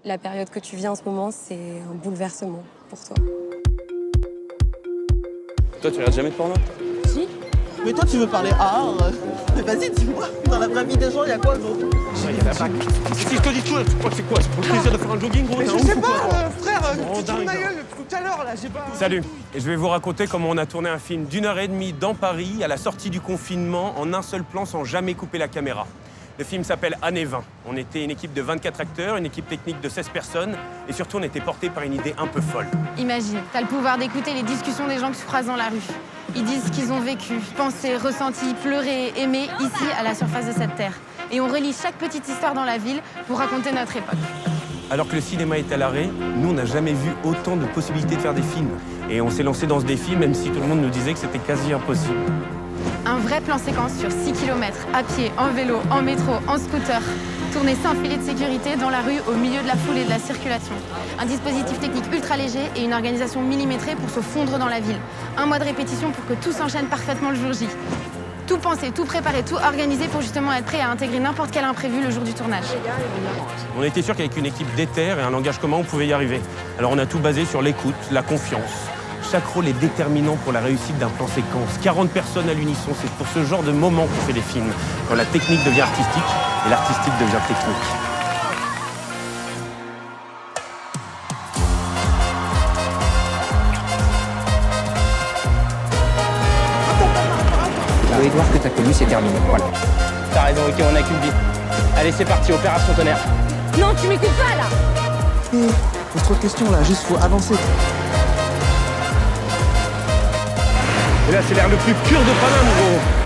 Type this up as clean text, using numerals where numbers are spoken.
La période que tu vis en ce moment, c'est un bouleversement pour toi. Toi, tu regardes jamais de porno? Si. Mais toi, tu veux parler art? Mais vas-y, dis-moi, dans la vraie vie des gens, il y a quoi d'autre? Il y a la bague. Si je te dis tout, tu crois que c'est quoi? C'est pour le plaisir de faire un jogging, gros? Mais je sais pas, frère, tu tournes ma gueule depuis tout à l'heure, là, j'ai pas... Salut, et je vais vous raconter comment on a tourné un film d'1h30 dans Paris, à la sortie du confinement, en un seul plan sans jamais couper la caméra. Le film s'appelle Années 20. On était une équipe de 24 acteurs, une équipe technique de 16 personnes, et surtout on était porté par une idée un peu folle. Imagine, t'as le pouvoir d'écouter les discussions des gens que tu croises dans la rue. Ils disent ce qu'ils ont vécu, pensé, ressenti, pleuré, aimé, ici, à la surface de cette terre. Et on relie chaque petite histoire dans la ville pour raconter notre époque. Alors que le cinéma est à l'arrêt, nous on n'a jamais vu autant de possibilités de faire des films. Et on s'est lancé dans ce défi, même si tout le monde nous disait que c'était quasi impossible. Un vrai plan séquence sur 6 km, à pied, en vélo, en métro, en scooter. Tourné sans filet de sécurité dans la rue, au milieu de la foule et de la circulation. Un dispositif technique ultra léger et une organisation millimétrée pour se fondre dans la ville. Un mois de répétition pour que tout s'enchaîne parfaitement le jour J. Tout pensé, tout préparé, tout organisé pour justement être prêt à intégrer n'importe quel imprévu le jour du tournage. On était sûr qu'avec une équipe d'éther et un langage commun, on pouvait y arriver. Alors on a tout basé sur l'écoute, la confiance. Chaque rôle est déterminant pour la réussite d'un plan séquence. 40 personnes à l'unisson, c'est pour ce genre de moment qu'on fait des films. Quand la technique devient artistique et l'artistique devient technique. Le Edouard que t'as connu, c'est terminé. Voilà. T'as raison, ok, on a qu'une vie. Allez, c'est parti, opération tonnerre. Non, tu m'écoutes pas là! Pose trop de questions, là, juste faut avancer. Et là, c'est l'air le plus pur de Paname, gros.